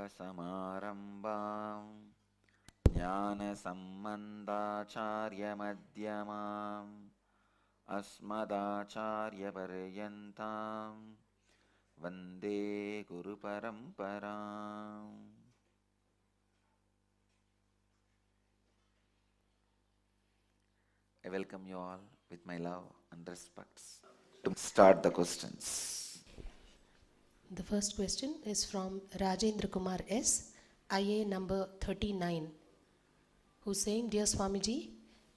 सदाशिवसमारम्भाम् ज्ञानसम्बन्धाचार्यमध्यमाम् अस्मदाचार्यपर्यन्ताम् वन्दे गुरुपरम्पराम्. I welcome you all with my love and respects. To start the questions. The first question is from Rajendra Kumar S., IA number 39, who's saying, Dear Swamiji,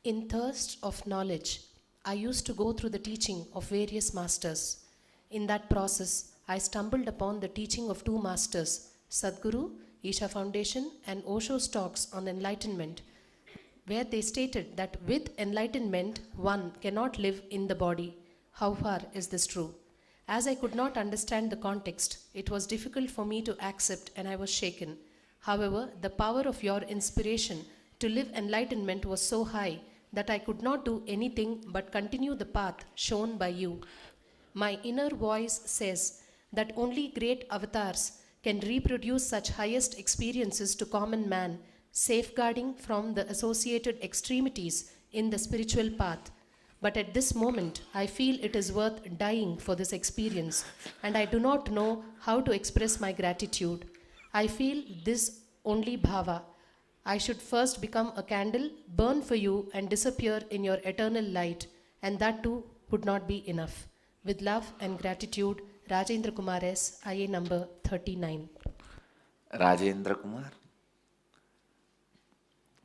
in thirst of knowledge, I used to go through the teaching of various masters. In that process, I stumbled upon the teaching of two masters, Sadhguru, Isha Foundation, and Osho's talks on enlightenment, where they stated that with enlightenment, one cannot live in the body. How far is this true? As I could not understand the context, it was difficult for me to accept and I was shaken. However, the power of your inspiration to live enlightenment was so high that I could not do anything but continue the path shown by you. My inner voice says that only great avatars can reproduce such highest experiences to common man, safeguarding from the associated extremities in the spiritual path. But at this moment, I feel it is worth dying for this experience, and I do not know how to express my gratitude. I feel this only bhava. I should first become a candle, burn for you, and disappear in your eternal light, and that too would not be enough. With love and gratitude, Rajendra Kumar S., IA number 39. Rajendra Kumar,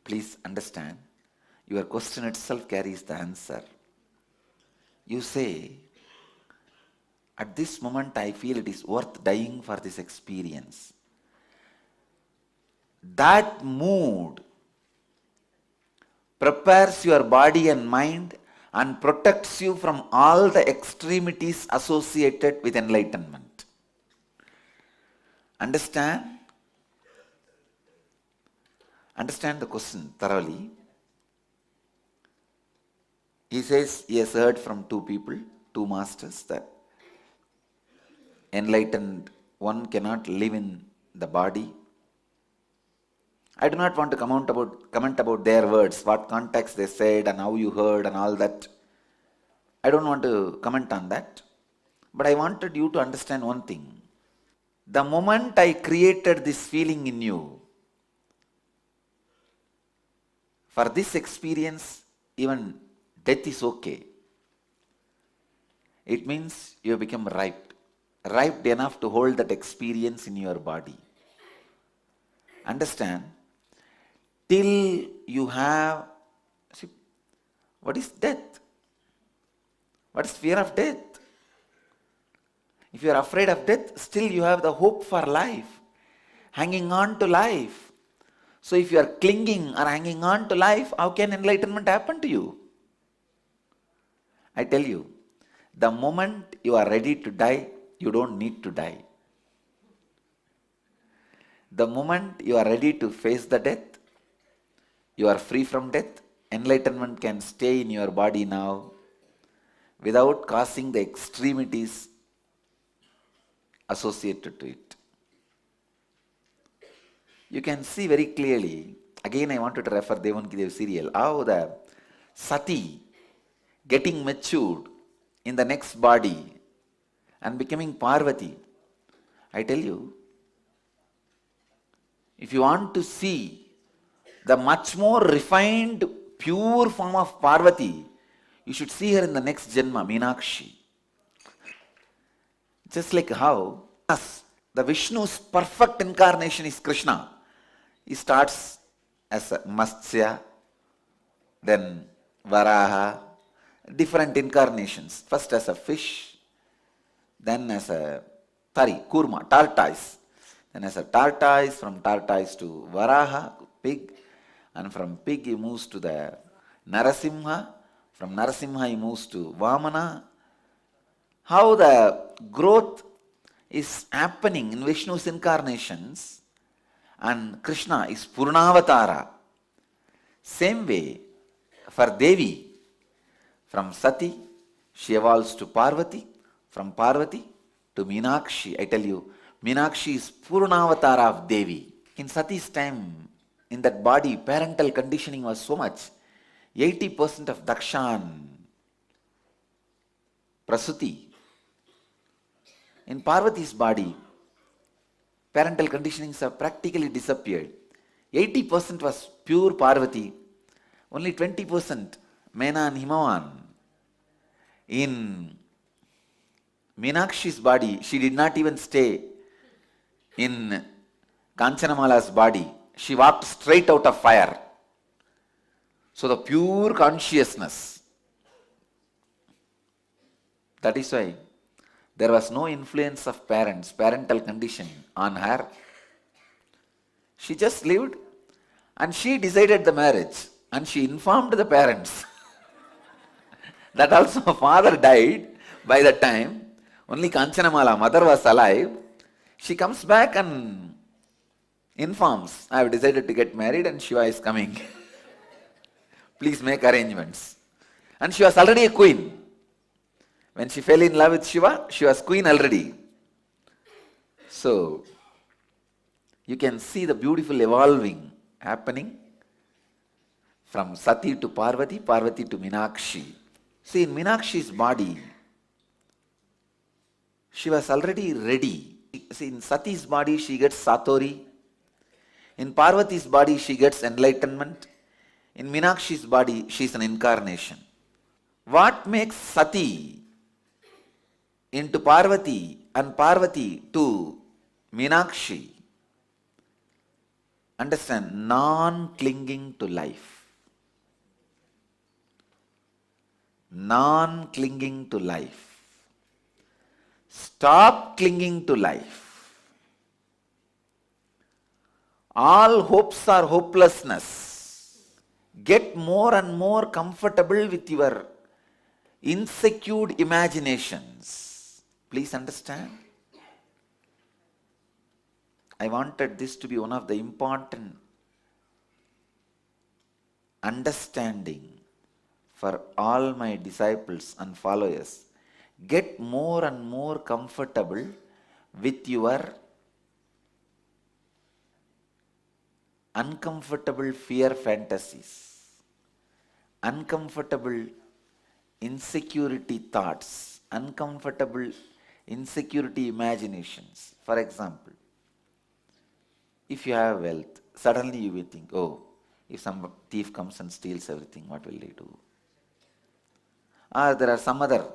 please understand, your question itself carries the answer. You say, at this moment I feel it is worth dying for this experience. That mood prepares your body and mind and protects you from all the extremities associated with enlightenment. Understand? Understand the question thoroughly. He says he has heard from two people, two masters, that enlightened one cannot live in the body. I do not want to comment about their words, what context they said and how you heard and all that. I don't want to comment on that. But I wanted you to understand one thing. The moment I created this feeling in you, for this experience, even death is okay. It means you have become ripe enough to hold that experience in your body. Understand? Till you have, see, what is death? What is fear of death? If you are afraid of death, still you have the hope for life, hanging on to life. So if you are clinging or hanging on to life, how can enlightenment happen to you? I tell you, the moment you are ready to die, you don't need to die. The moment you are ready to face the death, you are free from death. Enlightenment can stay in your body now without causing the extremities associated to it. You can see very clearly, again I wanted to refer Devanki Dev serial, how the Sati getting matured in the next body and becoming Parvati. I tell you, if you want to see the much more refined, pure form of Parvati, you should see her in the next Janma, Meenakshi. Just like how the Vishnu's perfect incarnation is Krishna. He starts as a Matsya, then Varaha, different incarnations. First as a fish, then as a Kurma, tortoise. Then as a tortoise, from tortoise to Varaha, pig. And from pig he moves to the Narasimha. From Narasimha he moves to Vamana. How the growth is happening in Vishnu's incarnations, and Krishna is Purnavatara. Same way for Devi, from Sati she evolves to Parvati, from Parvati to Meenakshi. I tell you, Meenakshi is Purnavatar of Devi. In Sati's time, in that body, parental conditioning was so much. 80% of Dakshan, Prasuti. In Parvati's body, parental conditionings have practically disappeared. 80% was pure Parvati, only 20% Mena and Himavan. In Meenakshi's body, she did not even stay in Kanchanamala's body. She walked straight out of fire. So the pure consciousness. That is why there was no influence of parents, parental condition on her. She just lived and she decided the marriage and she informed the parents. That also father died by that time. Only Kanchanamala, mother was alive. She comes back and informs, I have decided to get married and Shiva is coming. Please make arrangements. And she was already a queen. When she fell in love with Shiva, she was queen already. So, you can see the beautiful evolving happening from Sati to Parvati, Parvati to Meenakshi. See, in Meenakshi's body, she was already ready. See, in Sati's body, she gets Satori. In Parvati's body, she gets enlightenment. In Meenakshi's body, she is an incarnation. What makes Sati into Parvati and Parvati to Meenakshi? Understand, non-clinging to life. Non-clinging to life. Stop clinging to life. All hopes are hopelessness. Get more and more comfortable with your insecure imaginations. Please understand. I wanted this to be one of the important understanding for all my disciples and followers. Get more and more comfortable with your uncomfortable fear fantasies, uncomfortable insecurity thoughts, uncomfortable insecurity imaginations. For example, if you have wealth, suddenly you will think, oh, if some thief comes and steals everything, what will they do? Or there are some other.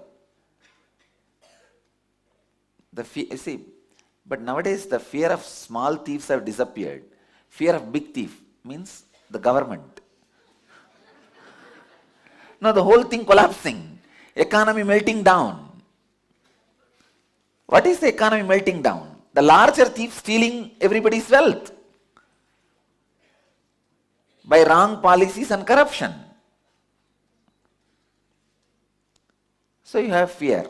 But nowadays the fear of small thieves have disappeared. Fear of big thief means the government. Now the whole thing collapsing. Economy melting down. What is the economy melting down? The larger thief stealing everybody's wealth by wrong policies and corruption. So you have fear.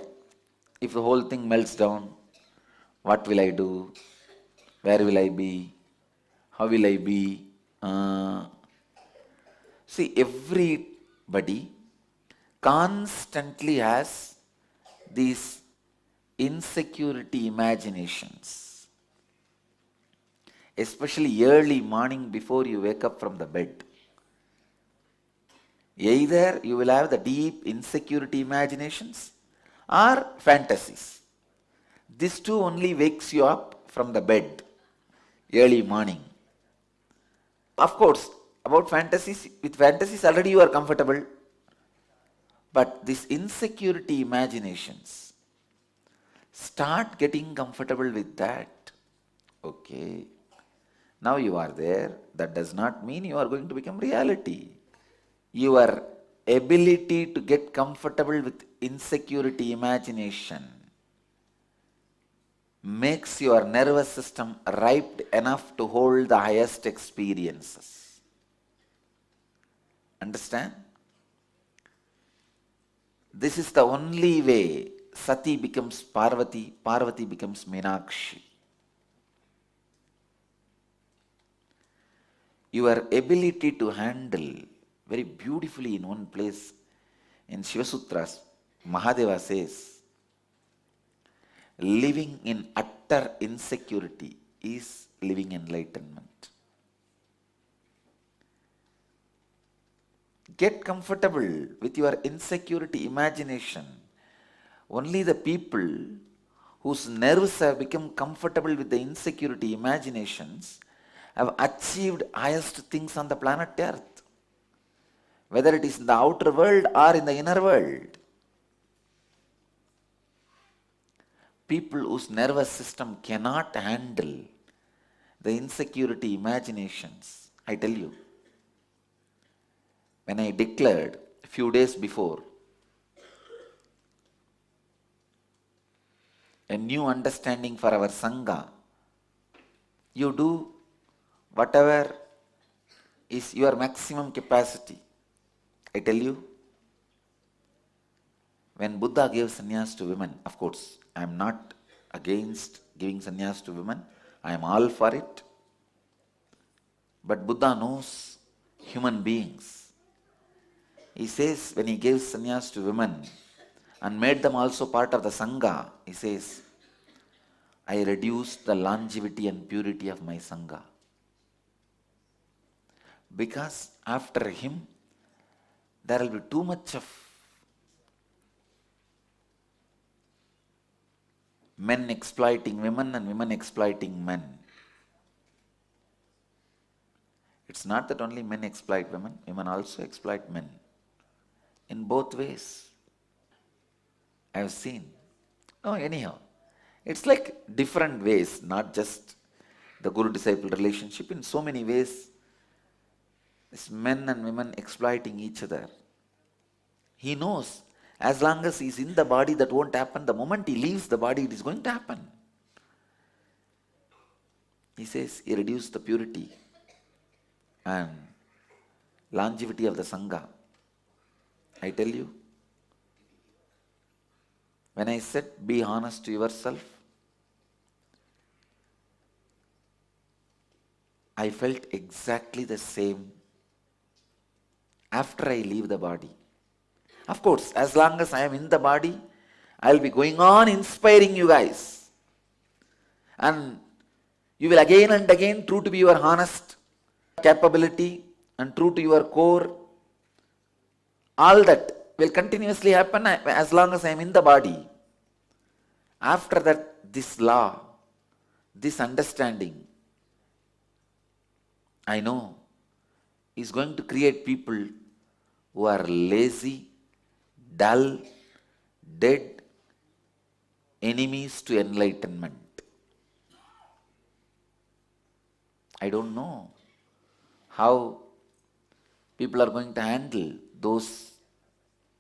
If the whole thing melts down, what will I do? Where will I be? How will I be? See, everybody constantly has these insecurity imaginations, especially early morning before you wake up from the bed. Either you will have the deep insecurity imaginations or fantasies. This too only wakes you up from the bed early morning. Of course, about fantasies, with fantasies already you are comfortable. But these insecurity imaginations, start getting comfortable with that. Okay, now you are there. That does not mean you are going to become reality. Your ability to get comfortable with insecurity imagination makes your nervous system ripe enough to hold the highest experiences. Understand? This is the only way Sati becomes Parvati, Parvati becomes Meenakshi. Your ability to handle very beautifully in one place in Shiva Sutras, Mahadeva says, living in utter utter insecurity is living enlightenment. Get comfortable with your insecurity imagination. Only the people whose nerves have become comfortable with the insecurity imaginations have achieved highest things on the planet Earth, whether it is in the outer world or in the inner world. People whose nervous system cannot handle the insecurity imaginations, I tell you, when I declared a few days before a new understanding for our Sangha, you do whatever is your maximum capacity. I tell you, when Buddha gave sannyas to women, of course, I am not against giving sannyas to women, I am all for it. But Buddha knows human beings. He says when he gave sannyas to women and made them also part of the Sangha, he says, I reduced the longevity and purity of my Sangha. Because after him, there will be too much of men exploiting women and women exploiting men. It's not that only men exploit women, women also exploit men. In both ways. I have seen. No, anyhow. It's like different ways, not just the guru-disciple relationship. In so many ways, it's men and women exploiting each other. He knows as long as he's in the body, that won't happen. The moment he leaves the body, it is going to happen. He says he reduced the purity and longevity of the Sangha. I tell you, when I said be honest to yourself, I felt exactly the same after I leave the body. Of course, as long as I am in the body, I will be going on inspiring you guys. And you will again and again, true to be your honest capability and true to your core, all that will continuously happen as long as I am in the body. After that, this law, this understanding, I know, is going to create people who are lazy, dull, dead, enemies to enlightenment. I don't know how people are going to handle those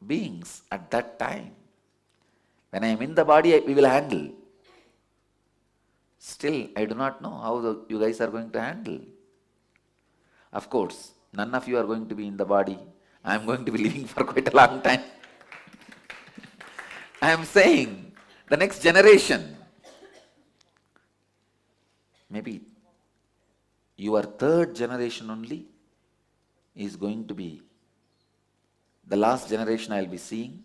beings at that time. When I am in the body, we will handle. Still, I do not know how you guys are going to handle. Of course, none of you are going to be in the body. I am going to be living for quite a long time. I am saying, the next generation, maybe your third generation only is going to be the last generation I will be seeing.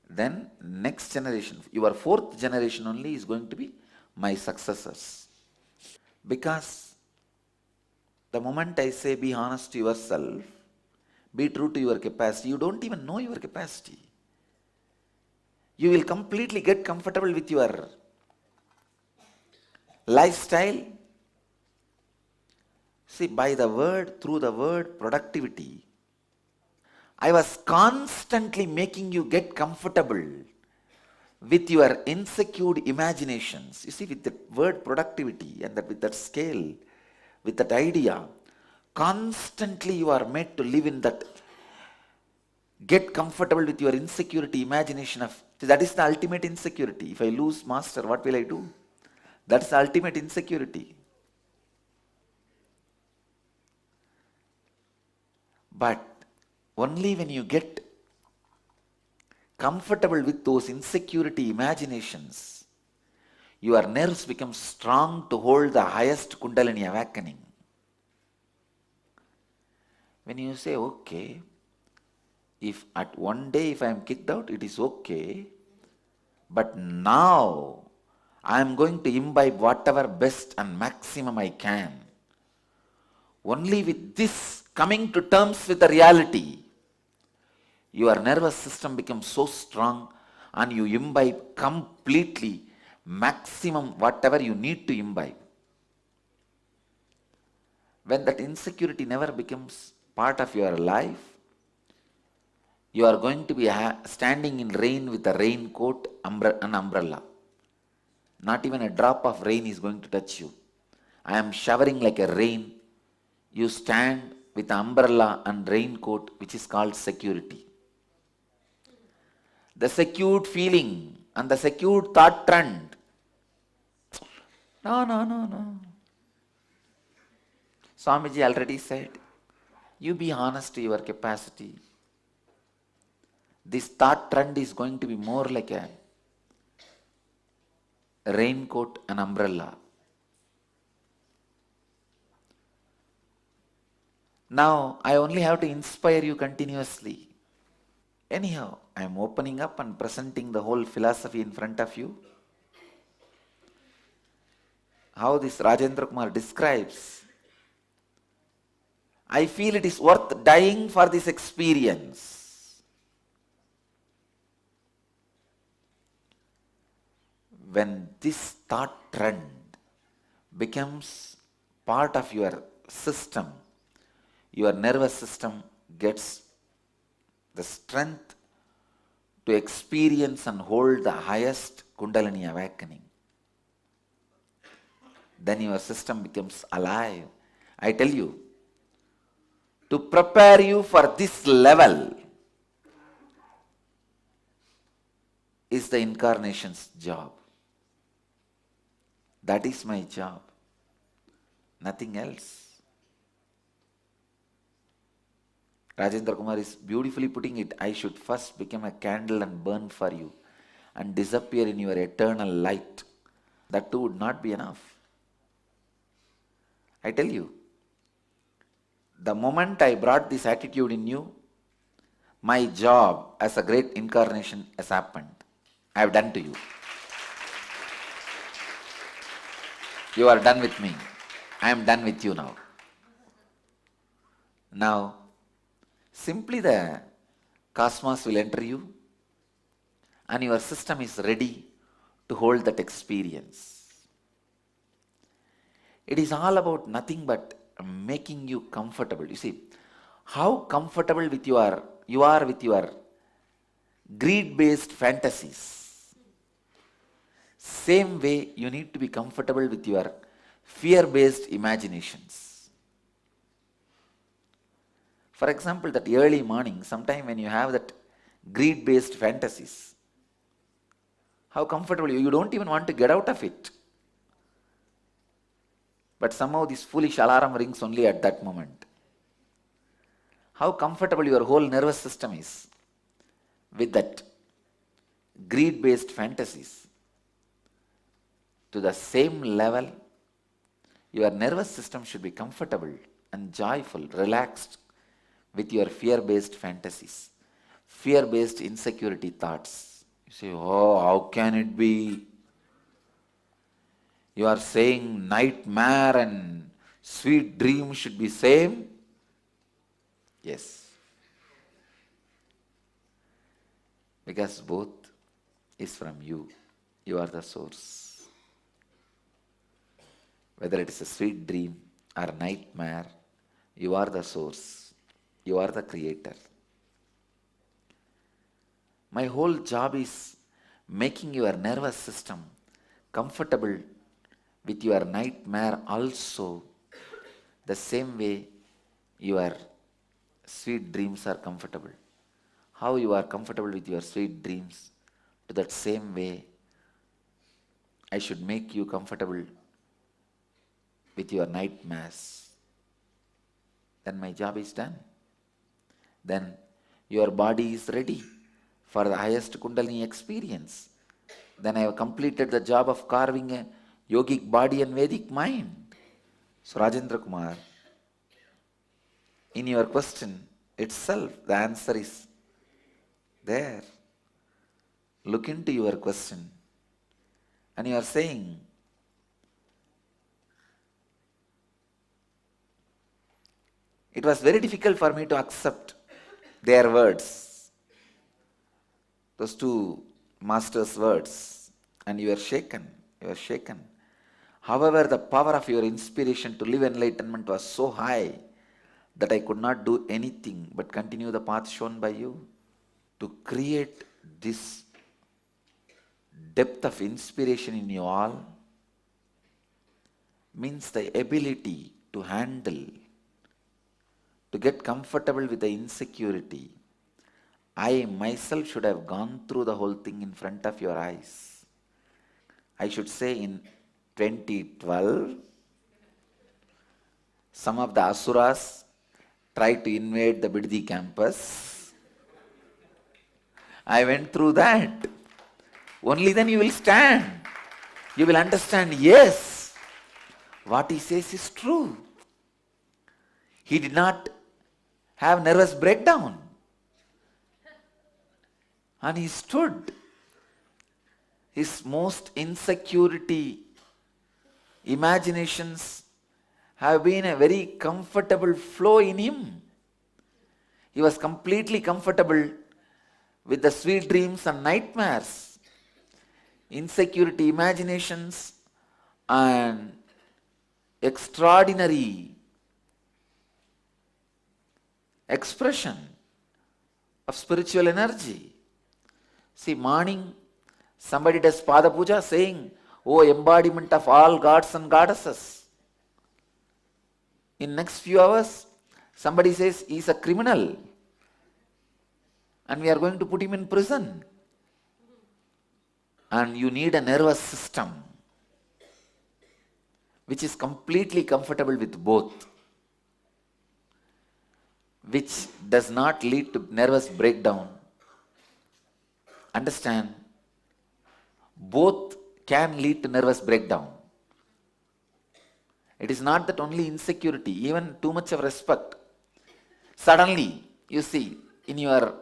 Then next generation, your fourth generation only is going to be my successors. Because the moment I say be honest to yourself, be true to your capacity, you don't even know your capacity. You will completely get comfortable with your lifestyle. See, by the word, through the word productivity, I was constantly making you get comfortable with your insecure imaginations. You see, with the word productivity and with that scale, with that idea, constantly you are made to live in that. Get comfortable with your insecurity imagination of, that is the ultimate insecurity. If I lose master, what will I do? That's the ultimate insecurity. But only when you get comfortable with those insecurity imaginations, your nerves become strong to hold the highest Kundalini awakening. When you say, okay, if at one day if I am kicked out, it is okay, but now I am going to imbibe whatever best and maximum I can. Only with this coming to terms with the reality, your nervous system becomes so strong and you imbibe completely maximum whatever you need to imbibe. When that insecurity never becomes part of your life, you are going to be standing in rain with a raincoat, an umbrella. Not even a drop of rain is going to touch you. I am showering like a rain. You stand with umbrella and raincoat, which is called security. The secured feeling and the secured thought trend. No. Swamiji already said, you be honest to your capacity. This thought trend is going to be more like a raincoat and umbrella. Now, I only have to inspire you continuously. Anyhow, I am opening up and presenting the whole philosophy in front of you. How this Rajendra Kumar describes, I feel it is worth dying for this experience. When this thought trend becomes part of your system, your nervous system gets the strength to experience and hold the highest Kundalini awakening. Then your system becomes alive. I tell you, to prepare you for this level is the incarnation's job. That is my job. Nothing else. Rajendra Kumar is beautifully putting it. I should first become a candle and burn for you and disappear in your eternal light. That too would not be enough. I tell you, the moment I brought this attitude in you, my job as a great incarnation has happened. I have done to you. You are done with me. I am done with you now. Now, simply the cosmos will enter you and your system is ready to hold that experience. It is all about nothing but making you comfortable. You see, how comfortable you are with your greed-based fantasies. Same way you need to be comfortable with your fear-based imaginations. For example, that early morning, sometime when you have that greed-based fantasies, how comfortable you don't even want to get out of it. But somehow this foolish alarm rings only at that moment. How comfortable your whole nervous system is with that greed-based fantasies. To the same level, your nervous system should be comfortable and joyful, relaxed with your fear-based fantasies, fear-based insecurity thoughts. You say, oh, how can it be? You are saying nightmare and sweet dream should be same? Yes. Because both is from you. You are the source. Whether it is a sweet dream or nightmare, you are the source. You are the creator. My whole job is making your nervous system comfortable with your nightmare also, the same way your sweet dreams are comfortable. How you are comfortable with your sweet dreams, to that same way I should make you comfortable with your nightmares. Then my job is done. Then your body is ready for the highest Kundalini experience. Then I have completed the job of carving a yogic body and Vedic mind. So Rajendra Kumar, in your question itself, the answer is there. Look into your question And you are saying, it was very difficult for me to accept their words, those two masters' words, and you are shaken. You are shaken. However, the power of your inspiration to live enlightenment was so high that I could not do anything but continue the path shown by you. To create this depth of inspiration in you all means the ability to handle, to get comfortable with the insecurity. I myself should have gone through the whole thing in front of your eyes. I should say in 2012, some of the asuras tried to invade the Biddi campus. I went through that. Only then you will stand. You will understand, yes, what he says is true. He did not have nervous breakdown. And he stood. His most insecurity imaginations have been a very comfortable flow in him. He was completely comfortable with the sweet dreams and nightmares, insecurity imaginations, and extraordinary expression of spiritual energy. See, morning, somebody does Pada Puja saying, "Oh, embodiment of all gods and goddesses." In next few hours, somebody says he's a criminal and we are going to put him in prison. And you need a nervous system which is completely comfortable with both, which does not lead to nervous breakdown. Understand? Both can lead to nervous breakdown. It is not that only insecurity, even too much of respect. Suddenly, you see, in your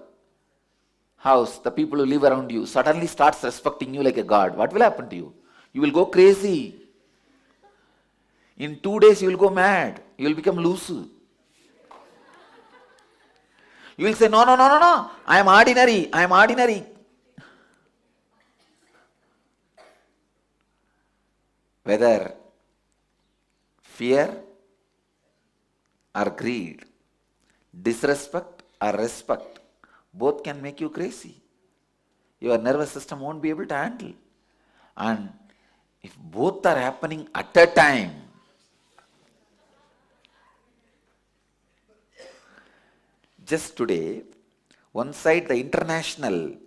house, the people who live around you suddenly starts respecting you like a god. What will happen to you? You will go crazy. In 2 days, you will go mad. You will become loose. You will say, no, no, no, no, no. I am ordinary. I am ordinary. Whether fear or greed, disrespect or respect, both can make you crazy. Your nervous system won't be able to handle. And if both are happening at a time, just today, one side the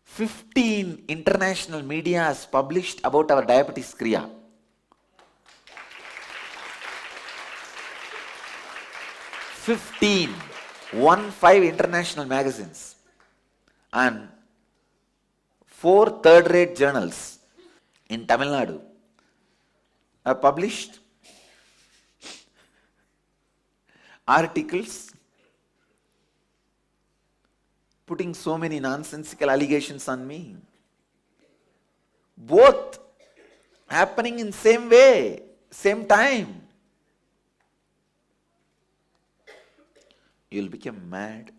15 international media has published about our diabetes kriya. 15 international magazines and 4 third-rate journals in Tamil Nadu have published articles putting so many nonsensical allegations on me. Both happening in same way, same time. You'll become mad.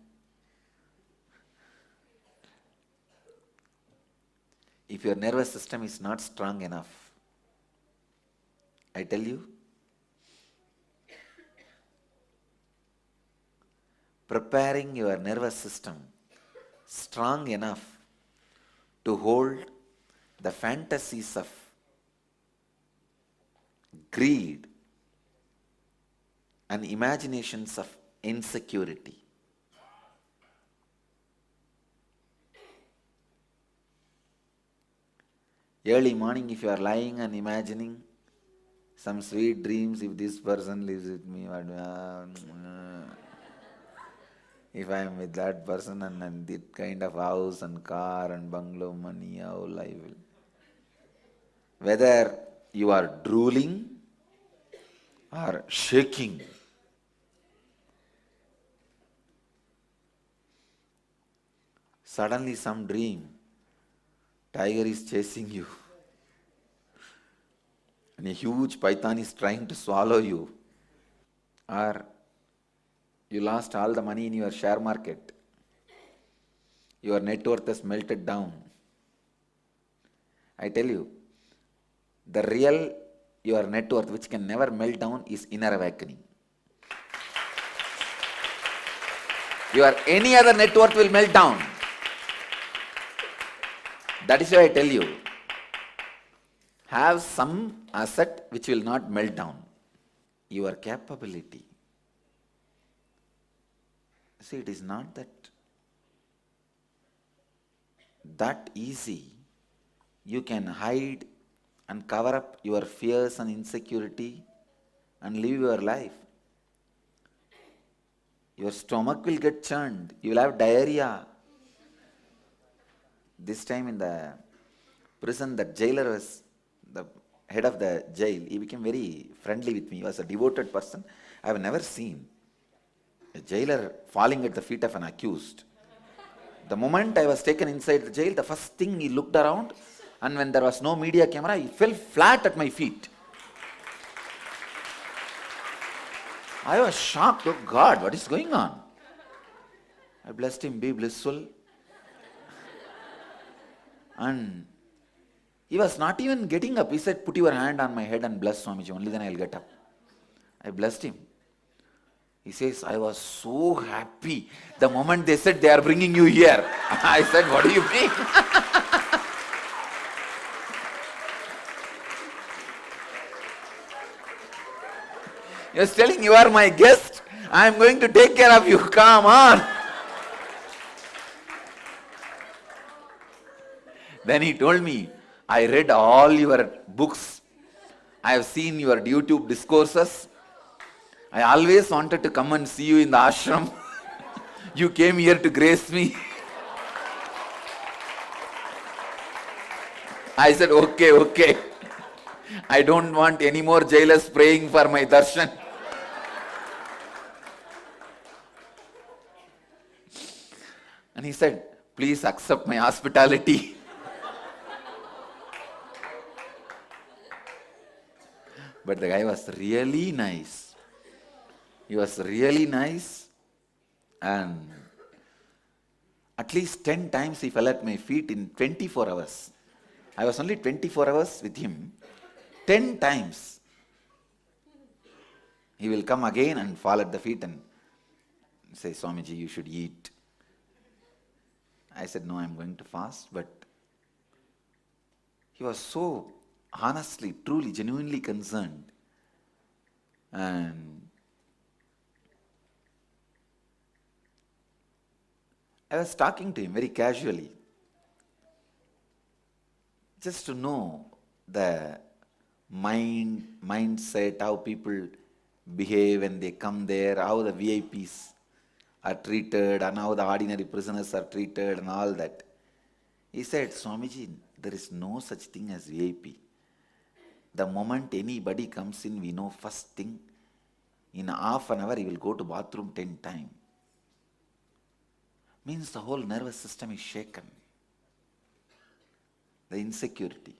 If your nervous system is not strong enough, I tell you, preparing your nervous system strong enough to hold the fantasies of greed and imaginations of insecurity. Early morning, if you are lying and imagining some sweet dreams, if this person lives with me, if I am with that person and that kind of house and car and bungalow, money, how I will. Whether you are drooling or shaking, suddenly some dream, tiger is chasing you. and a huge python is trying to swallow you, or you lost all the money in your share market, your net worth has melted down. I tell you, the real your net worth, which can never melt down, is inner awakening. Your any other net worth will melt down. That is why I tell you, have some asset which will not melt down. Your capability. See, it is not that easy. You can hide and cover up your fears and insecurity and live your life. Your stomach will get churned. You will have diarrhea. This time in the prison, the jailer was the head of the jail. He became very friendly with me. He was a devoted person. I have never seen a jailer falling at the feet of an accused. The moment I was taken inside the jail, the first thing he looked around, and when there was no media camera, he fell flat at my feet. I was shocked. Oh God, what is going on? I blessed him, be blissful. And he was not even getting up. He said, put your hand on my head and bless Swamiji, only then I'll get up. I blessed him. He says, I was so happy the moment they said they are bringing you here. I said, what do you mean? He was telling, you are my guest. I am going to take care of you. Come on. Then he told me, I read all your books. I have seen your YouTube discourses. I always wanted to come and see you in the ashram. You came here to grace me. I said, okay. I don't want any more jailers praying for my darshan. And he said, please accept my hospitality. But the guy was really nice. He was really nice, and at least 10 times he fell at my feet in 24 hours. I was only 24 hours with him. 10 times he will come again and fall at the feet and say, Swamiji, you should eat. I said, no, I'm going to fast. But he was so honestly, truly, genuinely concerned. And I was talking to him very casually, just to know the mindset, how people behave when they come there, how the VIPs are treated, and how the ordinary prisoners are treated, and all that. He said, Swamiji, there is no such thing as VIP. The moment anybody comes in, we know first thing, in half an hour he will go to bathroom 10 times. Means the whole nervous system is shaken. The insecurity.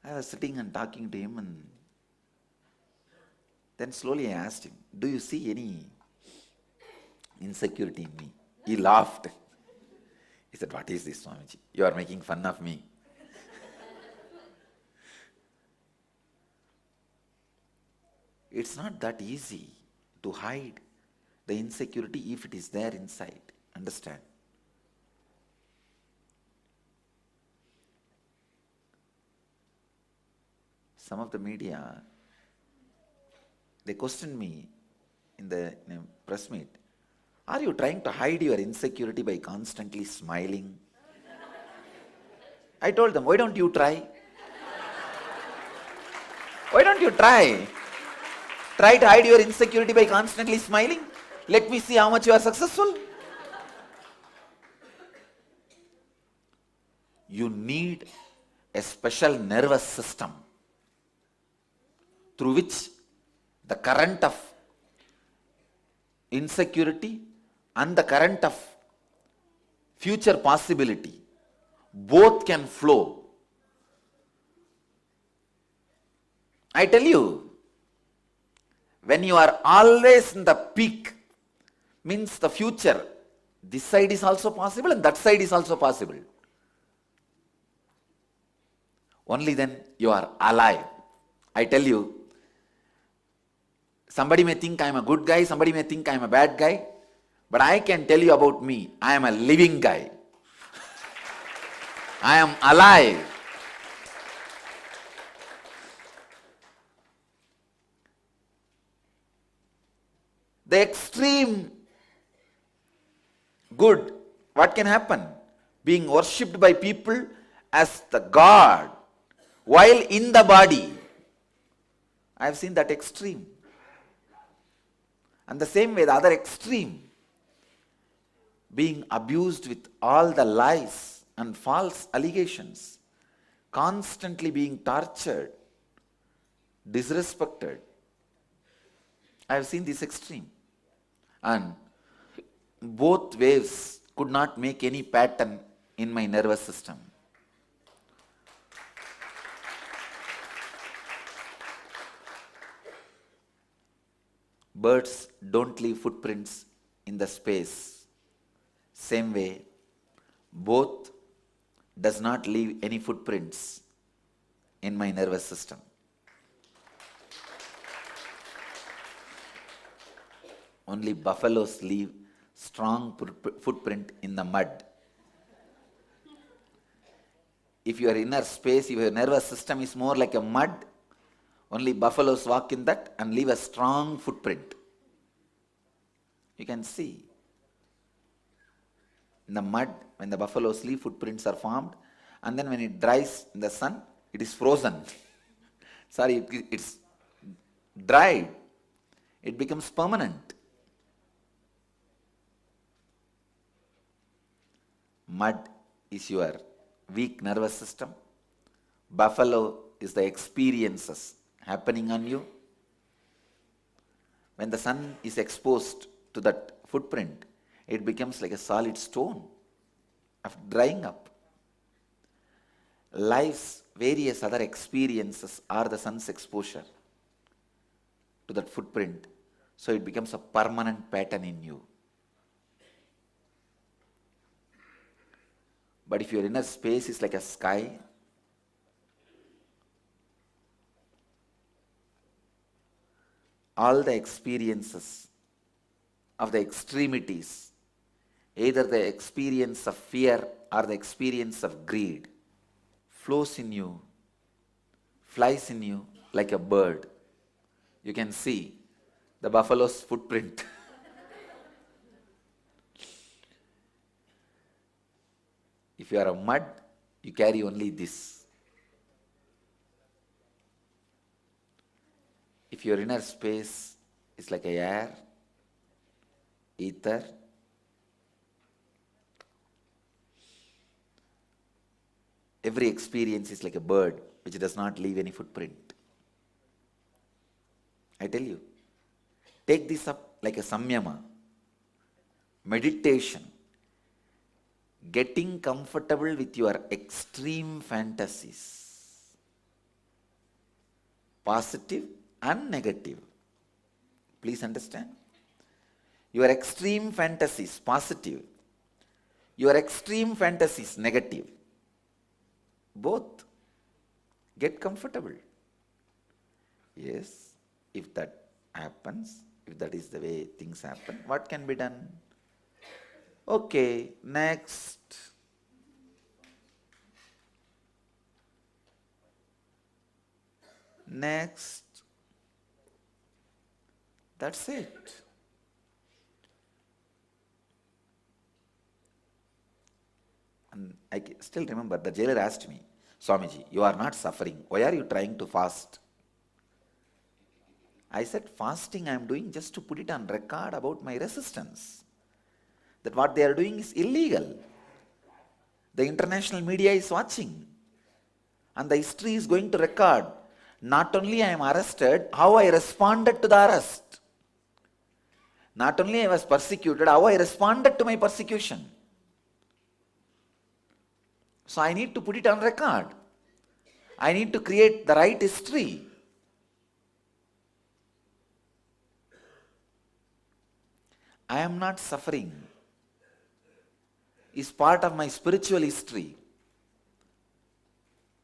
I was sitting and talking to him, and then slowly I asked him, do you see any insecurity in me? He laughed. He said, what is this, Swamiji? You are making fun of me. It's not that easy to hide the insecurity if it is there inside. Understand? Some of the media, they questioned me in a press meet. Are you trying to hide your insecurity by constantly smiling? I told them, why don't you try? Why don't you try? Try to hide your insecurity by constantly smiling. Let me see how much you are successful. You need a special nervous system through which the current of insecurity and the current of future possibility both can flow I tell you, when you are always in the peak, means the future, this side is also possible and that side is also possible. Only then you are alive. I tell you, somebody may think I am a good guy, somebody may think I am a bad guy, but I can tell you about me, I am a living guy. I am alive. The extreme good, what can happen? Being worshipped by people as the God, while in the body. I have seen that extreme. And the same way, the other extreme, being abused with all the lies and false allegations, constantly being tortured, disrespected. I have seen this extreme. And both waves could not make any pattern in my nervous system. Birds don't leave footprints in the space. Same way, both does not leave any footprints in my nervous system. Only buffaloes leave strong footprint in the mud. If your inner space, if your nervous system is more like a mud, only buffaloes walk in that and leave a strong footprint. You can see. In the mud, when the buffaloes leave, footprints are formed, and then when it dries in the sun, it is frozen. Sorry, it's dried. It becomes permanent. Mud is your weak nervous system. Buffalo is the experiences happening on you. When the sun is exposed to that footprint, it becomes like a solid stone after drying up. Life's various other experiences are the sun's exposure to that footprint, so it becomes a permanent pattern in you. But if your inner space is like a sky, all the experiences of the extremities, either the experience of fear or the experience of greed, flows in you, flies in you like a bird. You can see the buffalo's footprint. If you are a mud, you carry only this. If your inner space is like a air, ether, every experience is like a bird which does not leave any footprint. I tell you, take this up like a samyama, meditation, getting comfortable with your extreme fantasies, positive and negative. Please understand. Your extreme fantasies, positive. Your extreme fantasies, negative. Both. Get comfortable. Yes, if that happens, if that is the way things happen, what can be done? Okay, next. Next. That's it. And I still remember the jailer asked me, Swamiji, you are not suffering. Why are you trying to fast? I said, fasting I am doing just to put it on record about my resistance. That what they are doing is illegal. The international media is watching. And the history is going to record. Not only I am arrested, how I responded to the arrest. Not only I was persecuted, how I responded to my persecution. So I need to put it on record. I need to create the right history. I am not suffering is part of my spiritual history.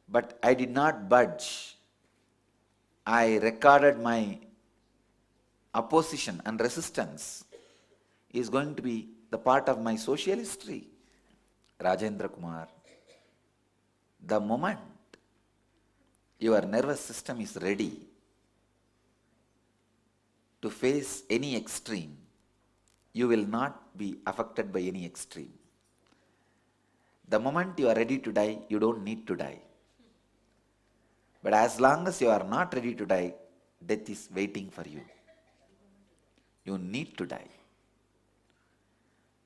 But I did not budge. I recorded my opposition and resistance is going to be the part of my social history. Rajendra Kumar, the moment your nervous system is ready to face any extreme, you will not be affected by any extreme. The moment you are ready to die, you don't need to die. But as long as you are not ready to die, death is waiting for you. You need to die.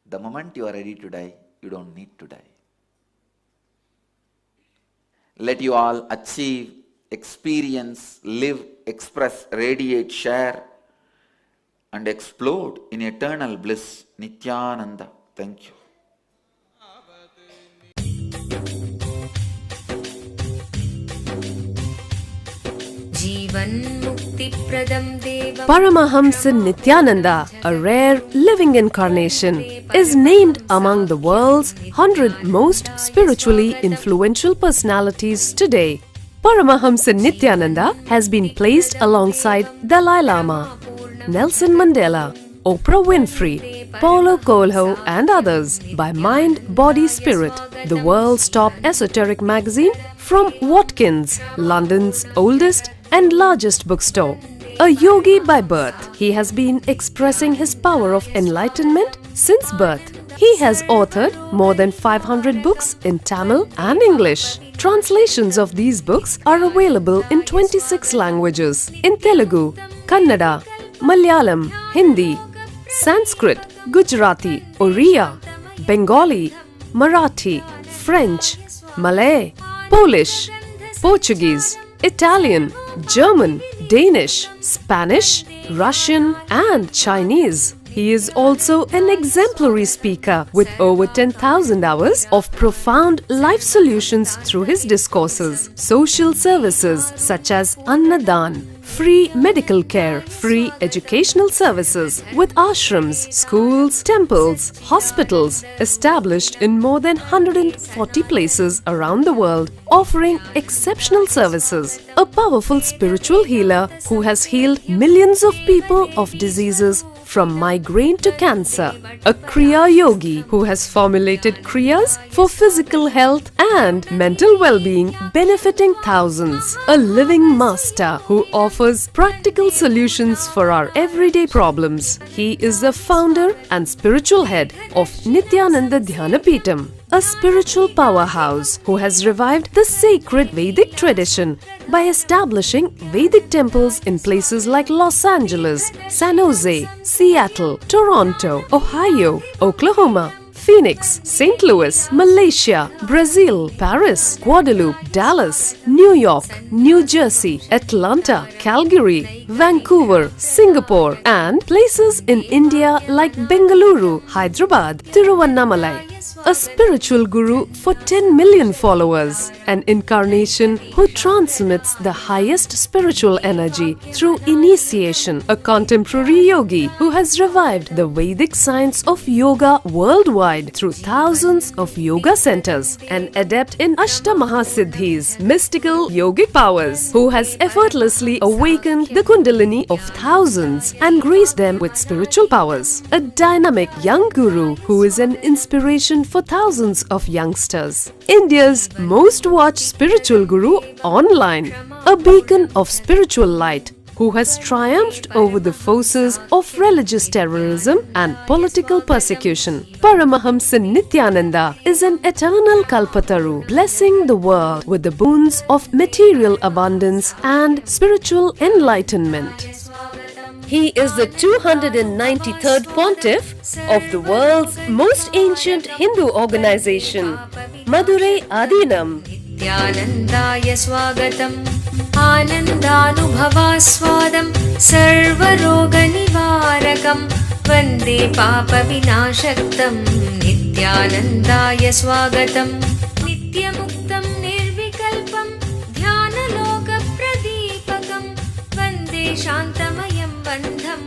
The moment you are ready to die, you don't need to die. Let you all achieve, experience, live, express, radiate, share, and explode in eternal bliss. Nityananda. Thank you. Paramahamsa Nityananda, a rare living incarnation, is named among the world's 100 most spiritually influential personalities today. Paramahamsa Nityananda has been placed alongside Dalai Lama, Nelson Mandela, Oprah Winfrey, Paulo Coelho and others by Mind, Body, Spirit, the world's top esoteric magazine from Watkins, London's oldest and largest bookstore. A yogi by birth, he has been expressing his power of enlightenment since birth. He has authored more than 500 books in Tamil and English. Translations of these books are available in 26 languages in Telugu, Kannada, Malayalam, Hindi, Sanskrit, Gujarati, Oriya, Bengali, Marathi, French, Malay, Polish, Portuguese, Italian, German, Danish, Spanish, Russian and Chinese. He is also an exemplary speaker with over 10,000 hours of profound life solutions through his discourses. Social services such as Annadan, free medical care, free educational services with ashrams, schools, temples, hospitals established in more than 140 places around the world, offering exceptional services. A powerful spiritual healer who has healed millions of people of diseases from migraine to cancer. A Kriya Yogi who has formulated Kriyas for physical health and mental well-being, benefiting thousands. A living master who offers practical solutions for our everyday problems. He is the founder and spiritual head of Nityananda Dhyanapitham, a spiritual powerhouse who has revived the sacred Vedic tradition by establishing Vedic temples in places like Los Angeles, San Jose, Seattle, Toronto, Ohio, Oklahoma, Phoenix, St. Louis, Malaysia, Brazil, Paris, Guadeloupe, Dallas, New York, New Jersey, Atlanta, Calgary, Vancouver, Singapore, and places in India like Bengaluru, Hyderabad, Tiruvannamalai. A spiritual guru for 10 million followers, an incarnation who transmits the highest spiritual energy through initiation, a contemporary yogi who has revived the Vedic science of yoga worldwide through thousands of yoga centers, an adept in Ashtamahasiddhis, mystical yogic powers, who has effortlessly awakened the Kundalini of thousands and graced them with spiritual powers, a dynamic young guru who is an inspiration for thousands of youngsters, India's most watched spiritual guru online, a beacon of spiritual light who has triumphed over the forces of religious terrorism and political persecution. Paramahamsa Nityananda is an eternal Kalpataru, blessing the world with the boons of material abundance and spiritual enlightenment. He is the 293rd pontiff of the world's most ancient Hindu organization, Madurai Adinam. Nityanandaya swagatam, anandanubhavaswadam, sarvaroga nivarakam, vande papa vinashaktam. Nityanandaya swagatam, nityamuktam nirvikalpam, dhyana loka pradipakam, vande shantamayam bandham.